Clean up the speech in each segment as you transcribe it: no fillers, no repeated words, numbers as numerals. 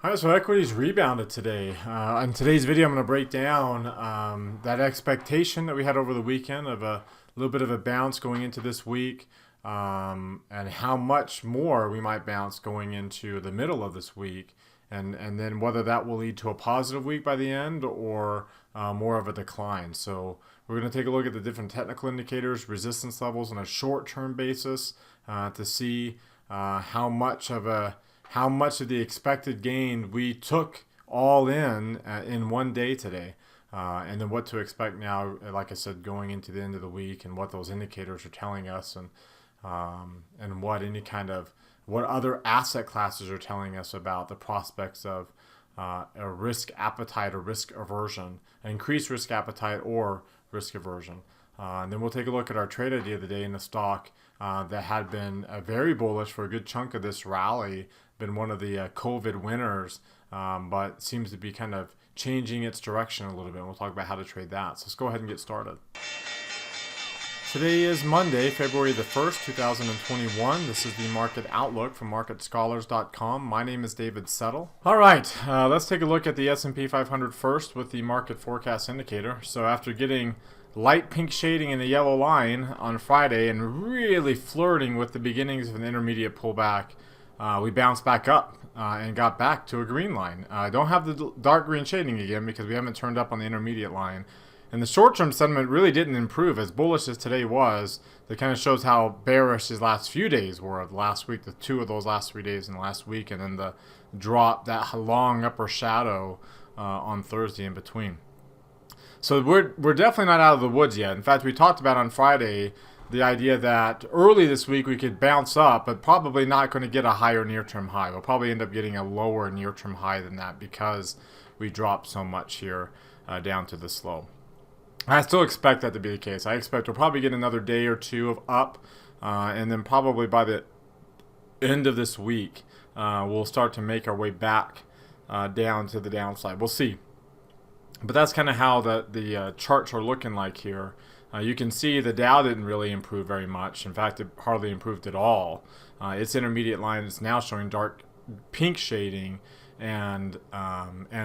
All right, so equities rebounded today. In today's video, I'm going to break down that expectation that we had over the weekend of a little bit of a bounce going into this week, and how much more we might bounce going into the middle of this week, and then whether that will lead to a positive week by the end or more of a decline. So we're going to take a look at the different technical indicators, resistance levels on a short-term basis to see how much of the expected gain we took all in one day today, and then what to expect now, like I said, going into the end of the week, and what those indicators are telling us, and what other asset classes are telling us about the prospects of a risk appetite or risk aversion, increased risk appetite or risk aversion. And then we'll take a look at our trade idea of the day in the stock that had been very bullish for a good chunk of this rally, been one of the COVID winners, but seems to be kind of changing its direction a little bit. We'll talk about how to trade that. So let's go ahead and get started. Today is Monday, February the 1st, 2021. This is the market outlook from marketscholars.com. My name is David Settle. All right, let's take a look at the S&P 500 first with the market forecast indicator. So after getting light pink shading in the yellow line on Friday and really flirting with the beginnings of an intermediate pullback, we bounced back up and got back to a green line. I don't have the dark green shading again because we haven't turned up on the intermediate line. And the short-term sentiment really didn't improve. As bullish as today was, that kind of shows how bearish his last few days were. The last week, the two of those last 3 days in the last week, and then the drop, that long upper shadow on Thursday in between. So we're definitely not out of the woods yet. In fact, we talked about on Friday the idea that early this week we could bounce up, but probably not going to get a higher near-term high. We'll probably end up getting a lower near-term high than that because we dropped so much here down to this low. I still expect that to be the case. I expect we'll probably get another day or two of up, and then probably by the end of this week, we'll start to make our way back down to the downside. We'll see. But that's kind of how the charts are looking like here. You can see the Dow didn't really improve very much. In fact, it hardly improved at all. Its intermediate line is now showing dark pink shading and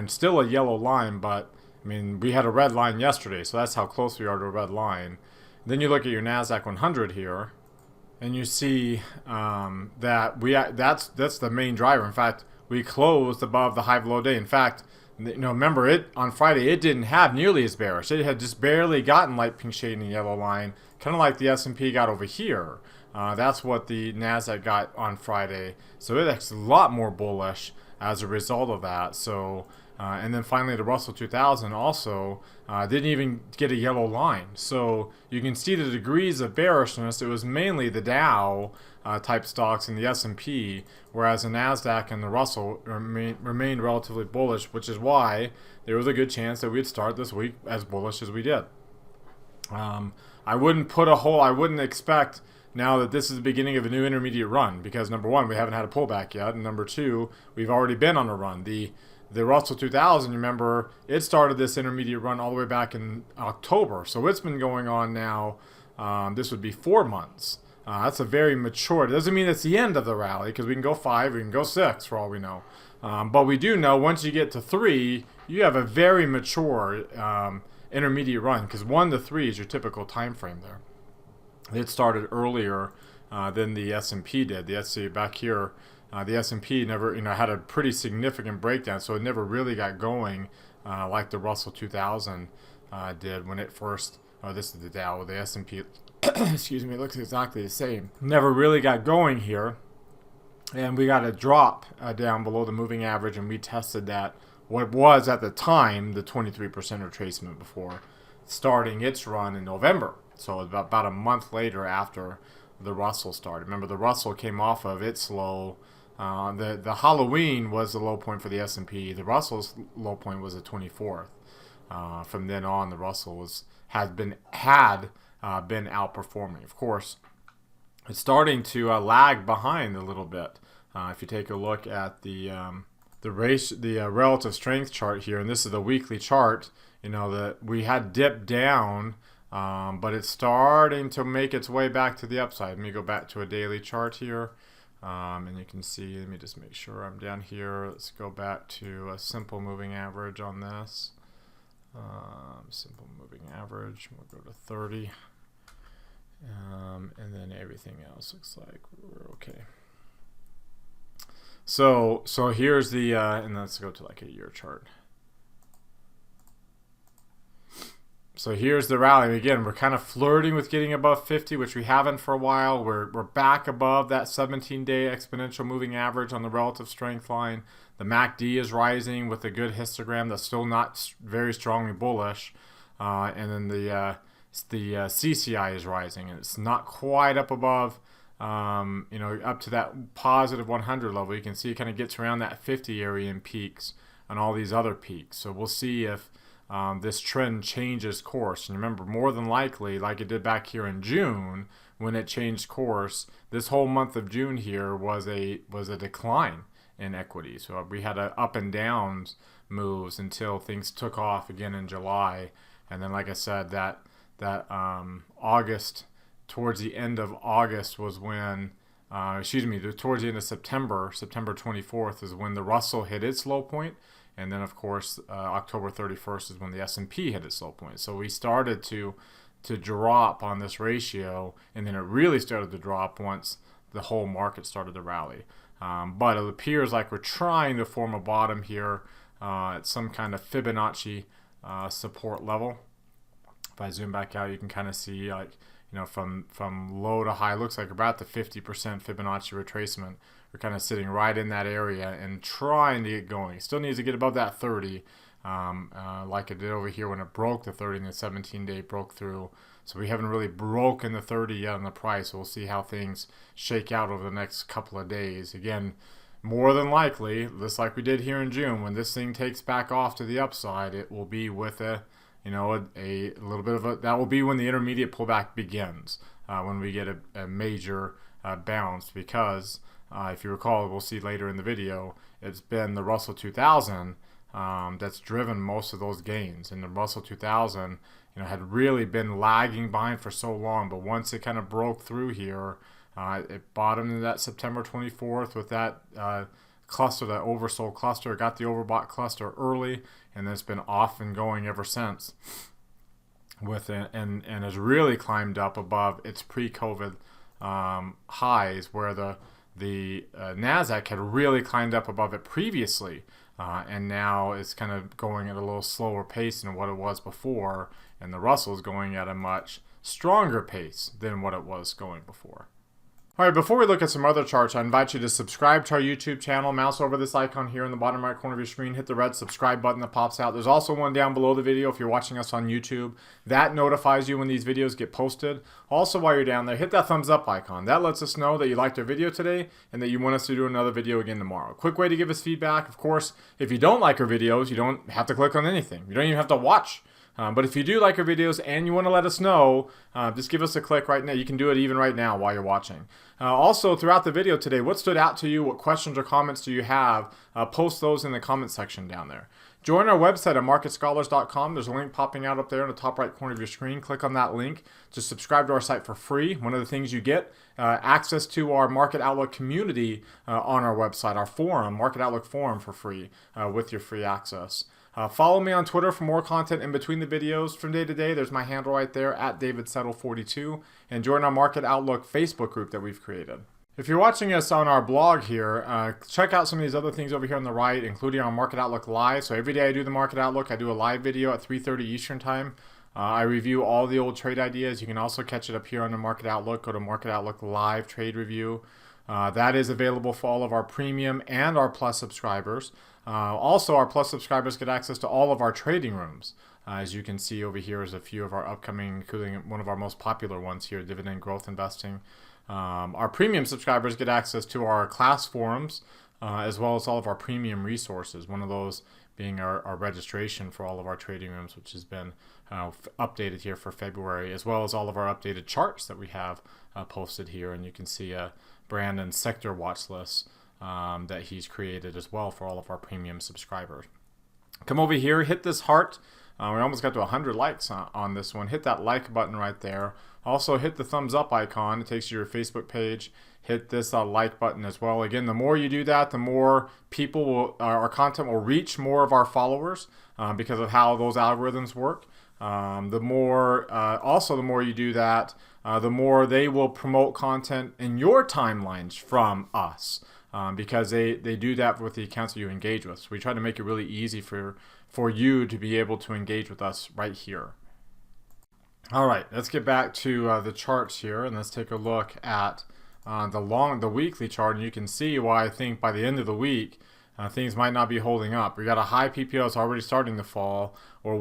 still a yellow line, but I mean, we had a red line yesterday, so that's how close we are to a red line. Then you look at your NASDAQ 100 here, and you see that's the main driver. In fact, we closed above the high-low day. In fact, remember on Friday it didn't have nearly as bearish. It had just barely gotten light pink shade in the yellow line, kind of like the S&P got over here. That's what the NASDAQ got on Friday. So it's a lot more bullish as a result of that. So. And then finally the Russell 2000 also didn't even get a yellow line. So you can see the degrees of bearishness. It was mainly the Dow type stocks and the S&P, whereas the NASDAQ and the Russell remained relatively bullish, which is why there was a good chance that we'd start this week as bullish as we did. I wouldn't expect now that this is the beginning of a new intermediate run, because number one, we haven't had a pullback yet, and number two, we've already been on a run. The Russell 2000, remember, it started this intermediate run all the way back in October. So it's been going on now, this would be 4 months. That's a very mature. It doesn't mean it's the end of the rally, because we can go 5, we can go 6 for all we know. But we do know once you get to 3, you have a very mature intermediate run, because 1 to 3 is your typical time frame there. It started earlier than the S&P did. The S&P back here, the S&P never, had a pretty significant breakdown, so it never really got going like the Russell 2000 did when it first. Oh, this is the Dow. The S&P, excuse me, looks exactly the same. Never really got going here, and we got a drop down below the moving average, and we tested that what was at the time the 23% retracement before starting its run in November. So about a month later after the Russell started. Remember, the Russell came off of its low. The Halloween was the low point for the S&P. The Russell's low point was the 24th. From then on, the Russell had been outperforming. Of course, it's starting to lag behind a little bit. If you take a look at the relative strength chart here, and this is the weekly chart, that we had dipped down, but it's starting to make its way back to the upside. Let me go back to a daily chart here. And you can see, let me just make sure I'm down here. Let's go back to a simple moving average on this. Simple moving average, we'll go to 30. And then everything else looks like we're okay. So here's the, and let's go to like a year chart. So here's the rally. Again, we're kind of flirting with getting above 50, which we haven't for a while. We're back above that 17-day exponential moving average on the relative strength line. The MACD is rising with a good histogram that's still not very strongly bullish. And then the CCI is rising, and it's not quite up above, up to that positive 100 level. You can see it kind of gets around that 50 area and peaks on all these other peaks. So we'll see if this trend changes course. And remember, more than likely, like it did back here in June, when it changed course, this whole month of June here was a decline in equity. So we had a up and downs moves until things took off again in July. And then, like I said, that August, towards the end of August was when, towards the end of September 24th is when the Russell hit its low point. And then, of course, October 31st is when the S&P hit its low point. So we started to drop on this ratio, and then it really started to drop once the whole market started to rally. But it appears like we're trying to form a bottom here at some kind of Fibonacci support level. If I zoom back out, you can kind of see, like, from low to high, looks like about the 50% Fibonacci retracement. We're kind of sitting right in that area and trying to get going. Still needs to get above that 30, like it did over here when it broke the 30 and the 17-day broke through. So we haven't really broken the 30 yet on the price. So we'll see how things shake out over the next couple of days. Again, more than likely, just like we did here in June, when this thing takes back off to the upside, it will be with a little bit of a, that will be when the intermediate pullback begins, when we get a major bounce, because if you recall, we'll see later in the video, it's been the Russell 2000 that's driven most of those gains. And the Russell 2000, had really been lagging behind for so long, but once it kind of broke through here, it bottomed in that September 24th with that cluster, that oversold cluster. It got the overbought cluster early, and then it's been off and going ever since with it, and has really climbed up above its pre-COVID highs, where the NASDAQ had really climbed up above it previously, and now it's kind of going at a little slower pace than what it was before, and the Russell is going at a much stronger pace than what it was going before. All right, before we look at some other charts, I invite you to subscribe to our YouTube channel. Mouse over this icon here in the bottom right corner of your screen. Hit the red subscribe button that pops out. There's also one down below the video if you're watching us on YouTube. That notifies you when these videos get posted. Also, while you're down there, hit that thumbs up icon. That lets us know that you liked our video today and that you want us to do another video again tomorrow. Quick way to give us feedback. Of course, if you don't like our videos, you don't have to click on anything. You don't even have to watch. But if you do like our videos and you want to let us know, just give us a click right now. You can do it even right now while you're watching. Also, throughout the video today, what stood out to you? What questions or comments do you have? Post those in the comment section down there. Join our website at marketscholars.com. There's a link popping out up there in the top right corner of your screen. Click on that link to subscribe to our site for free. One of the things you get, access to our Market Outlook community on our website, our forum, Market Outlook forum for free with your free access. Follow me on Twitter for more content in between the videos from day to day. There's my handle right there, at DavidSettle42. And join our Market Outlook Facebook group that we've created. If you're watching us on our blog here, check out some of these other things over here on the right, including our Market Outlook Live. So every day I do the Market Outlook. I do a live video at 3:30 Eastern Time. I review all the old trade ideas. You can also catch it up here on the Market Outlook. Go to Market Outlook Live Trade Review. That is available for all of our premium and our plus subscribers. Also, our plus subscribers get access to all of our trading rooms. As you can see over here is a few of our upcoming, including one of our most popular ones here, Dividend Growth Investing. Our premium subscribers get access to our class forums, as well as all of our premium resources. One of those being our registration for all of our trading rooms, which has been updated here for February, as well as all of our updated charts that we have posted here. And you can see Brandon's sector watch list that he's created as well for all of our premium subscribers. Come over here, hit this heart We almost got to 100 likes on this one. Hit that like button right there. Also hit the thumbs up icon. It takes you to your Facebook page. Hit this like button as well. Again, the more you do that, the more people will, our content will reach more of our followers because of how those algorithms work. The more you do that, the more they will promote content in your timelines from us because they do that with the accounts that you engage with. So we try to make it really easy for you to be able to engage with us right here. All right, let's get back to the charts here, and let's take a look at the weekly chart, and you can see why I think by the end of the week things might not be holding up. We got a high PPO that's already starting to fall, or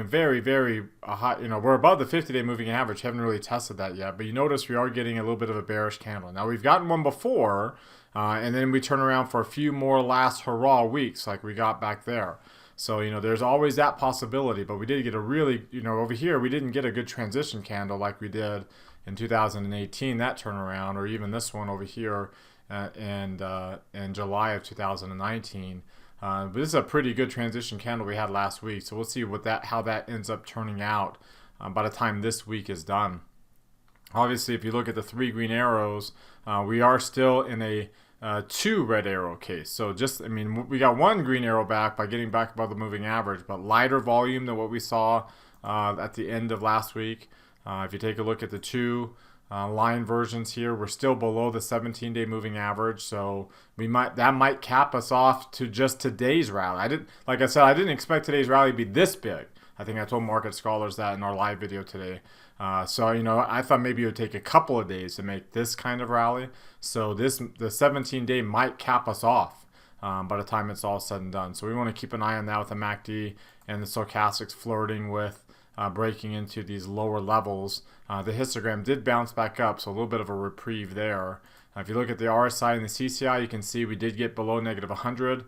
very, very high. We're above the 50-day moving average. Haven't really tested that yet, but you notice we are getting a little bit of a bearish candle. Now we've gotten one before, and then we turn around for a few more last hurrah weeks, like we got back there. So, there's always that possibility, but we did get a really, over here, we didn't get a good transition candle like we did in 2018, that turnaround, or even this one over here in July of 2019. But this is a pretty good transition candle we had last week, so we'll see how that ends up turning out by the time this week is done. Obviously, if you look at the 3 green arrows, we are still in a 2 red arrow case. So we got 1 green arrow back by getting back above the moving average, but lighter volume than what we saw at the end of last week. If you take a look at the 2 line versions here, we're still below the 17-day moving average, so that might cap us off to just today's rally. Like I said, I didn't expect today's rally to be this big. I think I told market scholars that in our live video today. So I thought maybe it would take a couple of days to make this kind of rally. So the 17-day might cap us off by the time it's all said and done. So we want to keep an eye on that with the MACD and the stochastics flirting with breaking into these lower levels. The histogram did bounce back up, so a little bit of a reprieve there. If you look at the RSI and the CCI, you can see we did get below negative 100.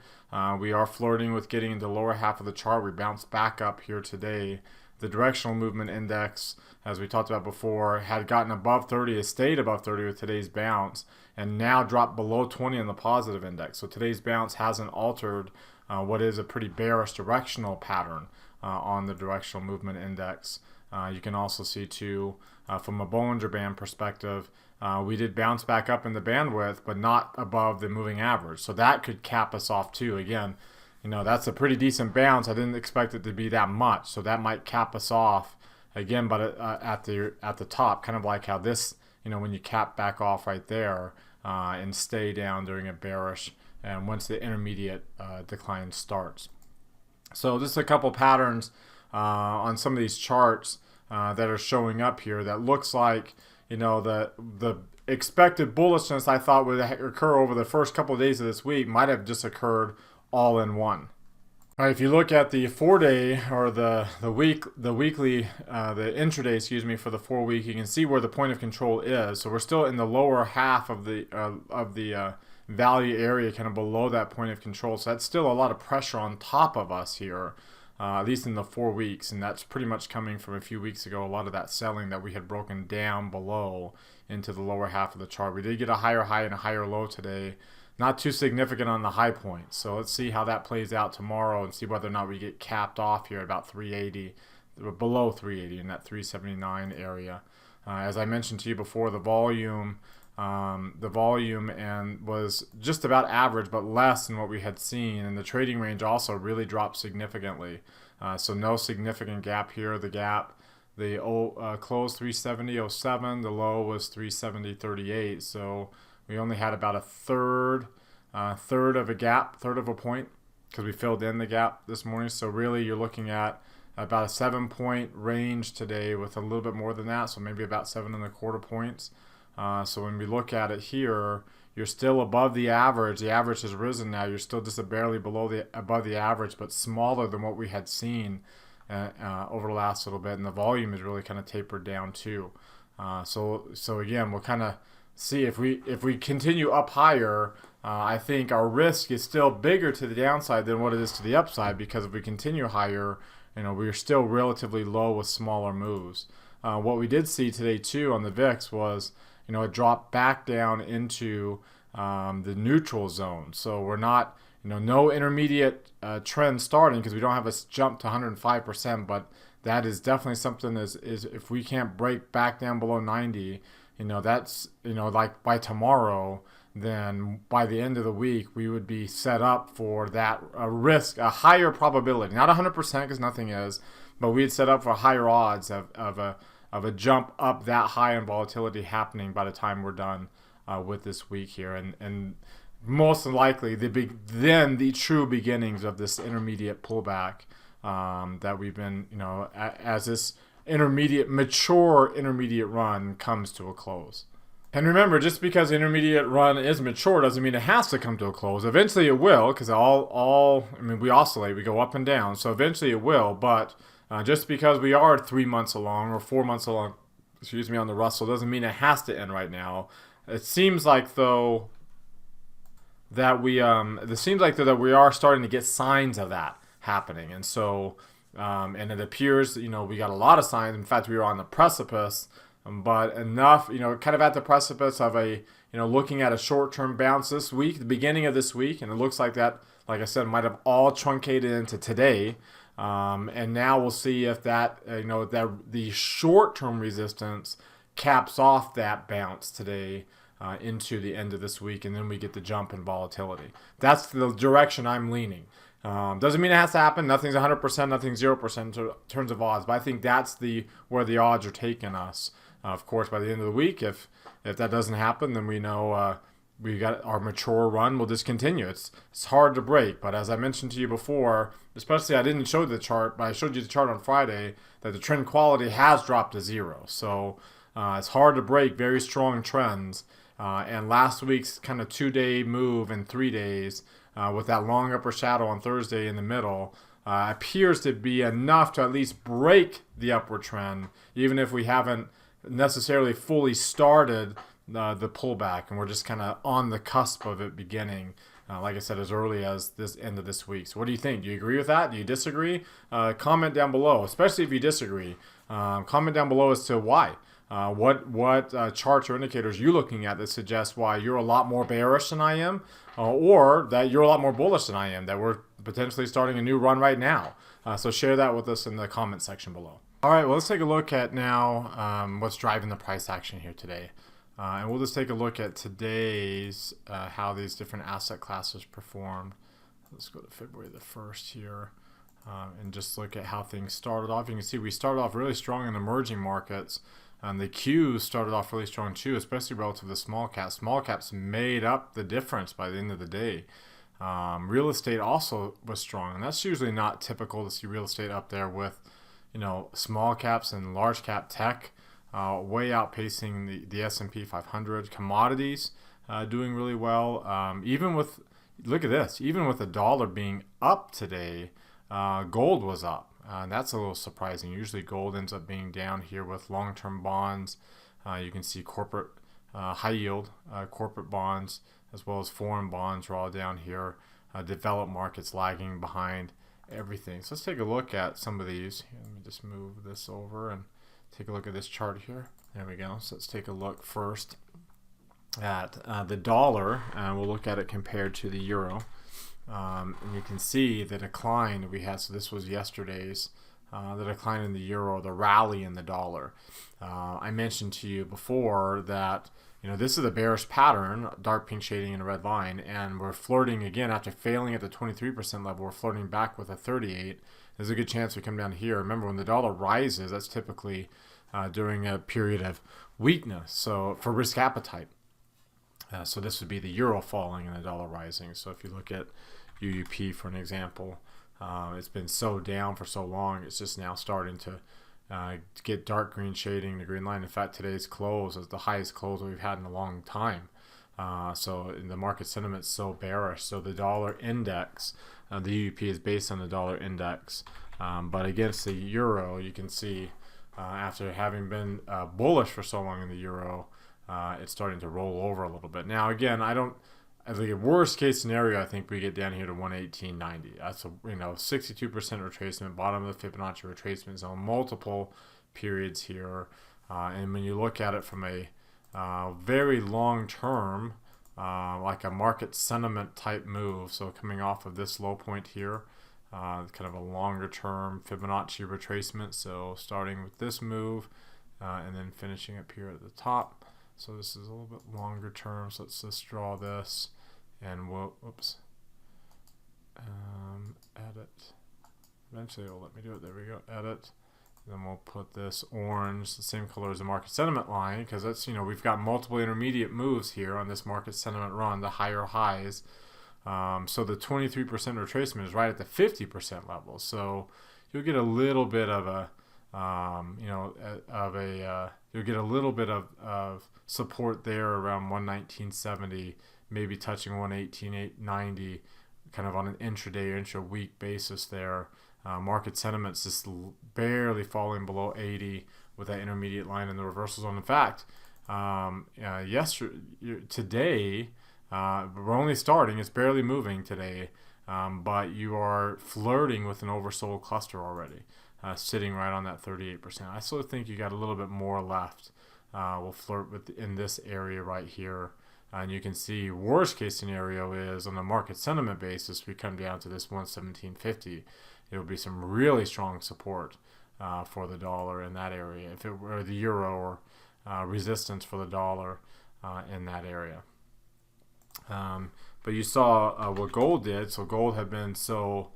We are flirting with getting into the lower half of the chart. We bounced back up here today. The directional movement index, as we talked about before, had gotten above 30, has stayed above 30 with today's bounce, and now dropped below 20 on the positive index. So today's bounce hasn't altered what is a pretty bearish directional pattern on the directional movement index. You can also see too, from a Bollinger Band perspective, we did bounce back up in the bandwidth, but not above the moving average. So that could cap us off too. Again, that's a pretty decent bounce. I didn't expect it to be that much, so that might cap us off again, but at the top, kind of like how this, when you cap back off right there and stay down during a bearish, and once the intermediate decline starts. So just a couple patterns on some of these charts that are showing up here that looks like the expected bullishness I thought would occur over the first couple of days of this week might have just occurred all in one. All right, if you look at the 4-day or the weekly, the intraday, for the 4-week, you can see where the point of control is. So we're still in the lower half of the value area, kind of below that point of control. So that's still a lot of pressure on top of us here, at least in the 4 weeks, and that's pretty much coming from a few weeks ago. A lot of that selling that we had broken down below into the lower half of the chart. We did get a higher high and a higher low today. Not too significant on the high point. So let's see how that plays out tomorrow and see whether or not we get capped off here at about 380, below 380 in that 379 area. As I mentioned to you before, the volume and was just about average, but less than what we had seen. And the trading range also really dropped significantly. So no significant gap here. The gap, the close 370.07, the low was 370.38. So we only had about a third of a gap, third of a point, because we filled in the gap this morning. So really you're looking at about a 7-point range today with a little bit more than that, so maybe about 7.25 points. So when we look at it here, you're still above the average. The average has risen now. You're still just barely above the average, but smaller than what we had seen over the last little bit. And the volume is really kind of tapered down too. So again, we'll kind of see if we continue up higher. I think our risk is still bigger to the downside than what it is to the upside, because if we continue higher, we're still relatively low with smaller moves. What we did see today too on the VIX was, it dropped back down into the neutral zone. So we're not no intermediate trend starting because we don't have a jump to 105%, but that is definitely something is if we can't break back down below 90, that's, like by tomorrow, then by the end of the week, we would be set up for that a higher probability, not 100% because nothing is, but we'd set up for higher odds of a jump up that high in volatility happening by the time we're done with this week here. And most likely then the true beginnings of this intermediate pullback that we've been, as this mature intermediate run comes to a close. And remember, just because the intermediate run is mature doesn't mean it has to come to a close. Eventually it will, because we oscillate, we go up and down. So eventually it will, but just because we are 3 months along or 4 months along, on the Russell doesn't mean it has to end right now. It seems like though that we are starting to get signs of that happening, and so and it appears we got a lot of signs. In fact, we were on the precipice. But enough, kind of at the precipice of looking at a short-term bounce this week, the beginning of this week, and it looks like that, like I said, might have all truncated into today. And now we'll see if that, that the short-term resistance caps off that bounce today into the end of this week, and then we get the jump in volatility. That's the direction I'm leaning. Doesn't mean it has to happen. Nothing's 100%, nothing's 0% in terms of odds, but I think that's where the odds are taking us. Of course, by the end of the week, if that doesn't happen, then we know we got our mature run will just continue. It's hard to break, but as I mentioned to you before, especially I didn't show the chart, but I showed you the chart on Friday that the trend quality has dropped to 0. So it's hard to break very strong trends. And last week's kind of 2-day move in 3 days with that long upper shadow on Thursday in the middle appears to be enough to at least break the upward trend, even if we haven't necessarily fully started the pullback, and we're just kind of on the cusp of it beginning, like I said, as early as this end of this week. So what do you think? Do you agree with that? Do you disagree? Comment down below, especially if you disagree. Comment down below as to why. What charts or indicators are you looking at that suggest why you're a lot more bearish than I am, or that you're a lot more bullish than I am, that we're potentially starting a new run right now. So share that with us in the comment section below. All right, well, let's take a look at now what's driving the price action here today. And we'll just take a look at today's, how these different asset classes performed. Let's go to February the 1st here and just look at how things started off. You can see we started off really strong in emerging markets. And the Qs started off really strong too, especially relative to small caps. Small caps made up the difference by the end of the day. Real estate also was strong, and that's usually not typical to see real estate up there with small caps and large cap tech way outpacing the S&P 500. Commodities doing really well. Look at this, even with the dollar being up today, gold was up. That's a little surprising. Usually gold ends up being down here with long-term bonds. You can see corporate high yield corporate bonds as well as foreign bonds are all down here. Developed markets lagging behind everything. So let's take a look at some of these. Let me just move this over and take a look at this chart here. There we go. So let's take a look first at the dollar, and we'll look at it compared to the euro. And you can see the decline we had. So this was yesterday's, the decline in the euro, the rally in the dollar. I mentioned to you before that this is a bearish pattern, dark pink shading and a red line, and we're flirting again after failing at the 23% level. We're flirting back with a 38. There's a good chance we come down here. Remember, when the dollar rises, that's typically during a period of weakness, so for risk appetite. So this would be the euro falling and the dollar rising. So if you look at UUP for an example, it's been so down for so long, it's just now starting to get dark green shading, the green line. In fact, today's close is the highest close we've had in a long time. So the market sentiment is so bearish. So the dollar index, the UUP is based on the dollar index. But against the euro, you can see after having been bullish for so long in the euro, it's starting to roll over a little bit. Now, again, I think a worst case scenario, I think we get down here to 118.90. That's a 62% retracement, bottom of the Fibonacci retracement zone, multiple periods here. And when you look at it from a very long term, like a market sentiment type move. So coming off of this low point here, kind of a longer term Fibonacci retracement. So starting with this move and then finishing up here at the top. So this is a little bit longer term. So let's just draw this and we'll, edit. Eventually it'll let me do it. There we go, edit. Then we'll put this orange, the same color as the market sentiment line, because that's, we've got multiple intermediate moves here on this market sentiment run, the higher highs. So the 23% retracement is right at the 50% level. So you'll get a little bit of a, you'll get a little bit of support there around 119.70, maybe touching 118.90, kind of on an intraday or intra-week basis there. Market sentiment's just barely falling below 80 with that intermediate line in the reversal zone. In fact, today, we're only starting. It's barely moving today, but you are flirting with an oversold cluster already, sitting right on that 38%. I still think you got a little bit more left. We'll flirt with in this area right here. And you can see worst case scenario is on the market sentiment basis, we come down to this 117.50. It'll be some really strong support for the dollar in that area. If it were the euro, or resistance for the dollar in that area. But you saw what gold did. So gold had been so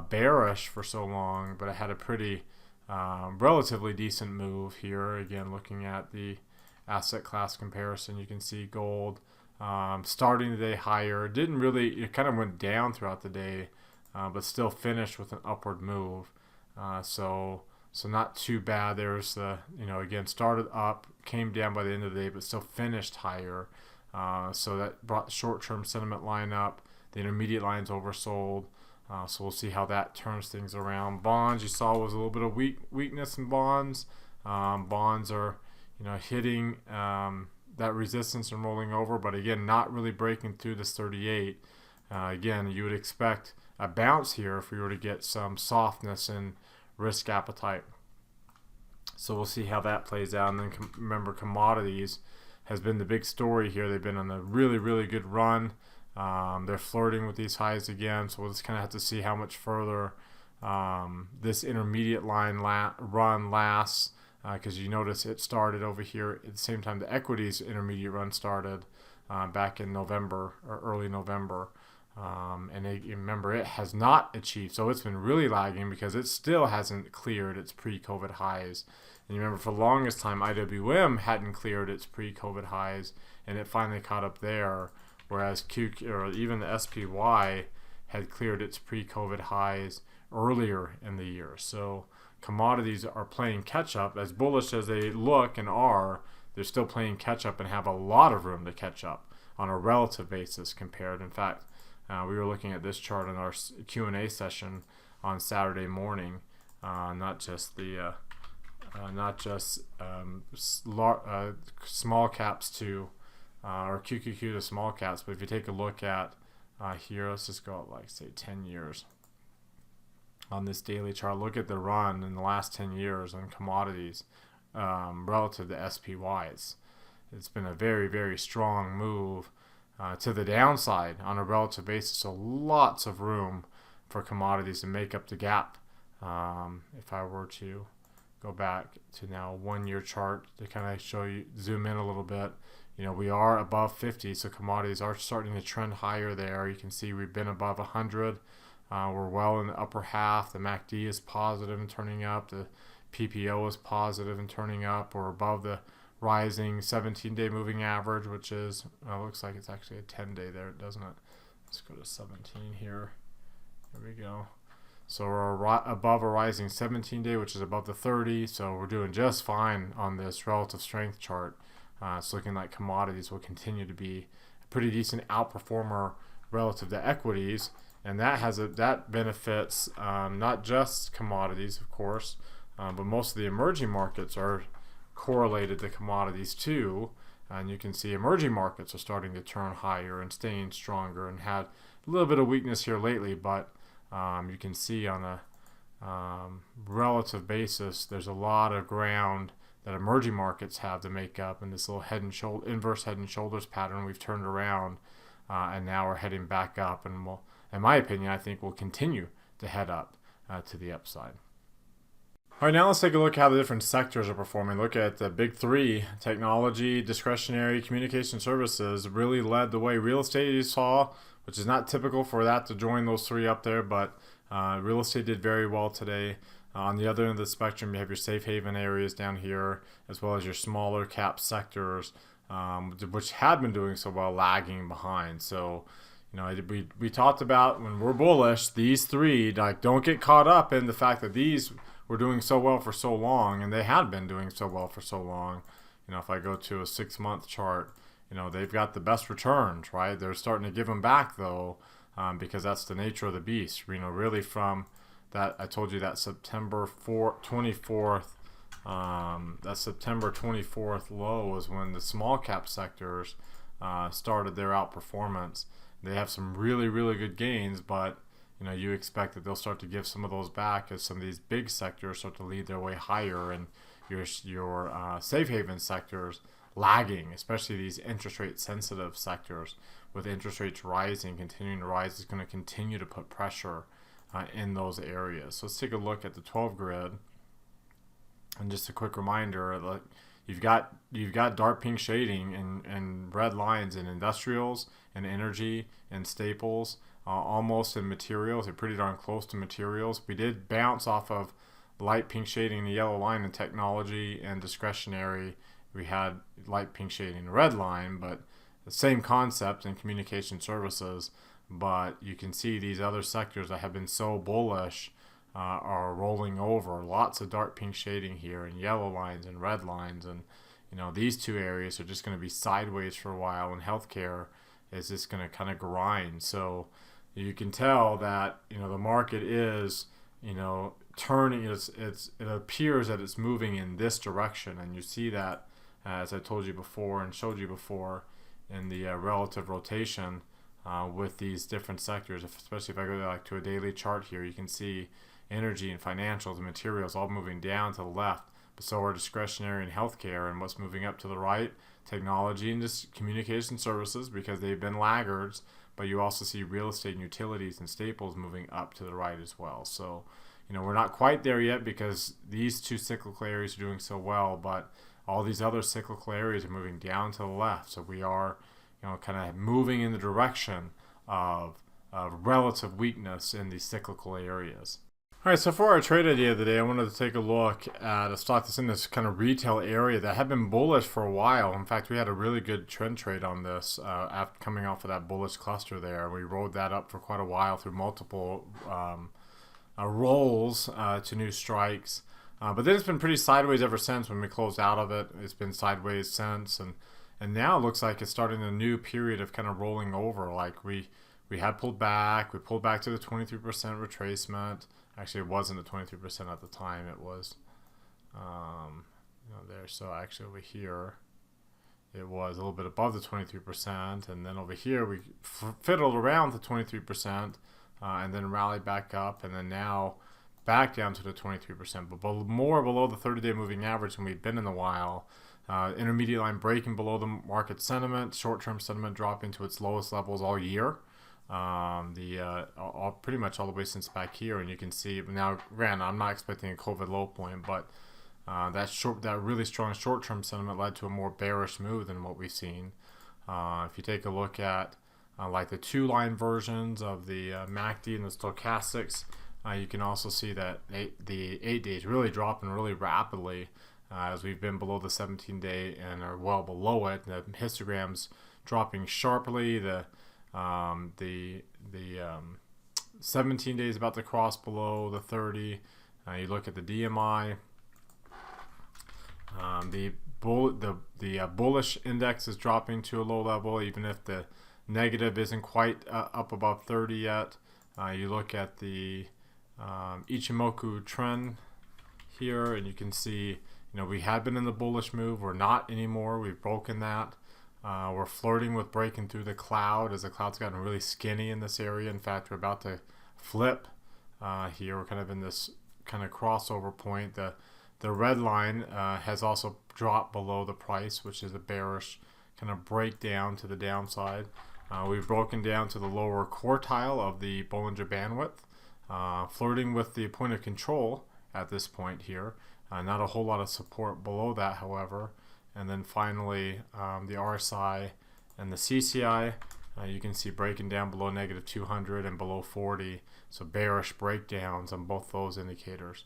bearish for so long, but it had a pretty relatively decent move here. Again, looking at the asset class comparison, you can see gold starting the day higher. It kind of went down throughout the day, but still finished with an upward move. So not too bad. There's the, again, started up, came down by the end of the day, but still finished higher. So that brought the short-term sentiment line up. The intermediate line's oversold. So we'll see how that turns things around. Bonds, you saw, was a little bit of weakness in bonds. Bonds are, hitting that resistance and rolling over, but again, not really breaking through this 38. Again, you would expect a bounce here if we were to get some softness in risk appetite. So we'll see how that plays out. And then remember, commodities has been the big story here. They've been on a really, really good run. They're flirting with these highs again, so we'll just kind of have to see how much further this intermediate line run lasts, because you notice it started over here at the same time the equities intermediate run started back in November or early November. And remember, it has not achieved, so it's been really lagging because it still hasn't cleared its pre-COVID highs. And you remember, for the longest time, IWM hadn't cleared its pre-COVID highs, and it finally caught up there, whereas even the SPY had cleared its pre-COVID highs earlier in the year. So commodities are playing catch-up. As bullish as they look and are, they're still playing catch-up and have a lot of room to catch up on a relative basis compared. In fact, we were looking at this chart in our Q&A session on Saturday morning, not just small caps to or QQQ to small caps, but if you take a look at here, let's just go out like say 10 years on this daily chart. Look at the run in the last 10 years on commodities relative to SPY. It's been a very, very strong move to the downside on a relative basis, so lots of room for commodities to make up the gap. If I were to go back to now a 1 year chart to kind of show you, zoom in a little bit, we are above 50, so commodities are starting to trend higher there. You can see we've been above 100. We're well in the upper half. The MACD is positive and turning up. The PPO is positive and turning up. We're above the rising 17-day moving average, which is, looks like it's actually a 10-day there, doesn't it? Let's go to 17 here. There we go. So we're above a rising 17-day, which is above the 30. So we're doing just fine on this relative strength chart. It's looking like commodities will continue to be a pretty decent outperformer relative to equities, and that benefits not just commodities, of course, but most of the emerging markets are correlated to commodities too. And you can see emerging markets are starting to turn higher and staying stronger, and had a little bit of weakness here lately, but you can see on a relative basis there's a lot of ground that emerging markets have to make up, and this little inverse head and shoulders pattern we've turned around, and now we're heading back up, and will, in my opinion, I think we'll continue to head up to the upside. All right, now let's take a look at how the different sectors are performing. Look at the big three: technology, discretionary, communication services really led the way. Real estate, you saw, which is not typical for that to join those three up there, but real estate did very well today. On the other end of the spectrum, you have your safe haven areas down here, as well as your smaller cap sectors, which had been doing so well, lagging behind. So, we talked about when we're bullish, these three, like, don't get caught up in the fact that these were doing so well for so long, and they had been doing so well for so long. If I go to a 6-month chart, they've got the best returns, right? They're starting to give them back though, because that's the nature of the beast. Really from that, I told you that September 24th, that September 24th low was when the small cap sectors started their outperformance. They have some really, really good gains, but you expect that they'll start to give some of those back as some of these big sectors start to lead their way higher, and your safe haven sectors lagging, especially these interest rate sensitive sectors. With interest rates rising, continuing to rise, is going to continue to put pressure in those areas. So let's take a look at the 12 grid, and just a quick reminder: like, you've got dark pink shading and red lines in industrials and energy and staples. Almost in materials. They're pretty darn close to materials. We did bounce off of light pink shading and the yellow line in technology and discretionary. We had light pink shading and red line, but the same concept in communication services. But you can see these other sectors that have been so bullish are rolling over. Lots of dark pink shading here, and yellow lines and red lines, and these two areas are just going to be sideways for a while, and healthcare is just going to kind of grind. So you can tell that the market is turning. It appears that it's moving in this direction, and you see that, as I told you before and showed you before, in the relative rotation with these different sectors. Especially if I go to a daily chart here, you can see energy and financials and materials all moving down to the left, but so are discretionary and healthcare. And what's moving up to the right? Technology and just communication services, because they've been laggards. But you also see real estate and utilities and staples moving up to the right as well. So, we're not quite there yet because these two cyclical areas are doing so well, but all these other cyclical areas are moving down to the left. So we are, kind of moving in the direction of relative weakness in these cyclical areas. All right, so for our trade idea of the day, I wanted to take a look at a stock that's in this kind of retail area that had been bullish for a while. In fact, we had a really good trend trade on this after coming off of that bullish cluster there. We rode that up for quite a while through multiple rolls to new strikes. But then it's been pretty sideways ever since. When we closed out of it, it's been sideways since. And now it looks like it's starting a new period of kind of rolling over. Like we had pulled back. We pulled back to the 23% retracement. Actually, it wasn't at 23% at the time. It was, there. So actually over here, it was a little bit above the 23%. And then over here, we fiddled around the 23% and then rallied back up. And then now back down to the 23%, but more below the 30-day moving average than we've been in a while. Intermediate line breaking below the market sentiment. Short-term sentiment dropping to its lowest levels all year. Pretty much all the way since back here, and you can see now. Granted, I'm not expecting a COVID low point, but that really strong short-term sentiment led to a more bearish move than what we've seen. If you take a look at like the two-line versions of the MACD and the stochastics, you can also see that the 8 days really dropping really rapidly as we've been below the 17-day and are well below it. The histograms dropping sharply. The 17 days about to cross below the 30. You look at the DMI. The bullish index is dropping to a low level, even if the negative isn't quite up above 30 yet. You look at the Ichimoku trend here, and you can see, we had been in the bullish move. We're not anymore. We've broken that. We're flirting with breaking through the cloud as the cloud's gotten really skinny in this area. In fact, we're about to flip here. We're kind of in this kind of crossover point. The The red line has also dropped below the price, which is a bearish kind of breakdown to the downside. We've broken down to the lower quartile of the Bollinger bandwidth, flirting with the point of control at this point here. Not a whole lot of support below that, however. And then finally, the RSI and the CCI, you can see breaking down below negative 200 and below 40. So bearish breakdowns on both those indicators.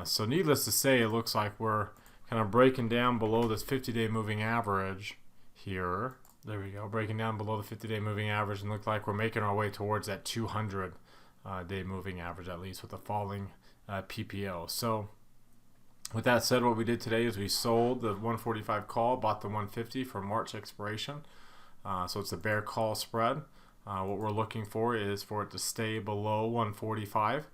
So needless to say, it looks like we're kind of breaking down below this 50-day moving average here. There we go, breaking down below the 50-day moving average, and look like we're making our way towards that 200-day moving average, at least with the falling PPO. So with that said, what we did today is we sold the 145 call, bought the 150 for March expiration. So it's a bear call spread. What we're looking for is for it to stay below 145.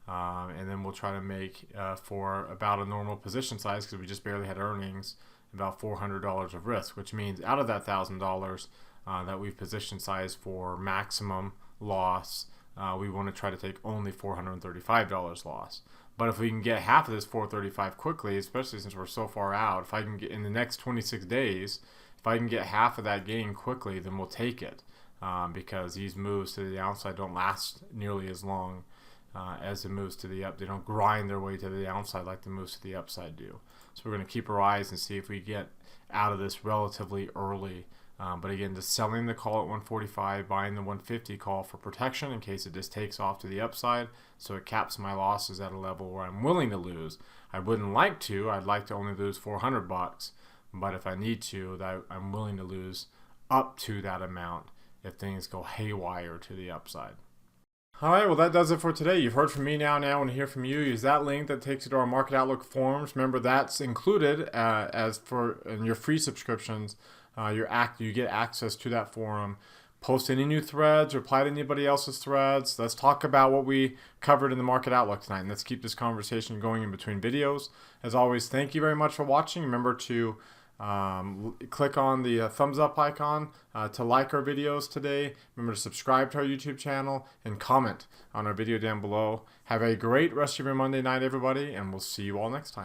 And then we'll try to make for about a normal position size, because we just barely had earnings, about $400 of risk, which means out of that $1,000 that we've position sized for maximum loss, we want to try to take only $435 loss. But if we can get half of this $435 quickly, especially since we're so far out, if I can get in the next 26 days, if I can get half of that gain quickly, then we'll take it, because these moves to the downside don't last nearly as long as the moves to the up. They don't grind their way to the downside like the moves to the upside do. So we're going to keep our eyes and see if we get out of this relatively early. But again, just selling the call at 145, buying the 150 call for protection in case it just takes off to the upside, so it caps my losses at a level where I'm willing to lose. I wouldn't like to. I'd like to only lose $400, but if I need to, I'm willing to lose up to that amount if things go haywire to the upside. All right, well, that does it for today. You've heard from me now. Now I want to hear from you. Use that link that takes you to our Market Outlook forums. Remember, that's included as for in your free subscriptions. You get access to that forum. Post any new threads, reply to anybody else's threads. Let's talk about what we covered in the Market Outlook tonight, and let's keep this conversation going in between videos. As always, thank you very much for watching. Remember to click on the thumbs up icon to like our videos today. Remember to subscribe to our YouTube channel and comment on our video down below. Have a great rest of your Monday night, everybody, and we'll see you all next time.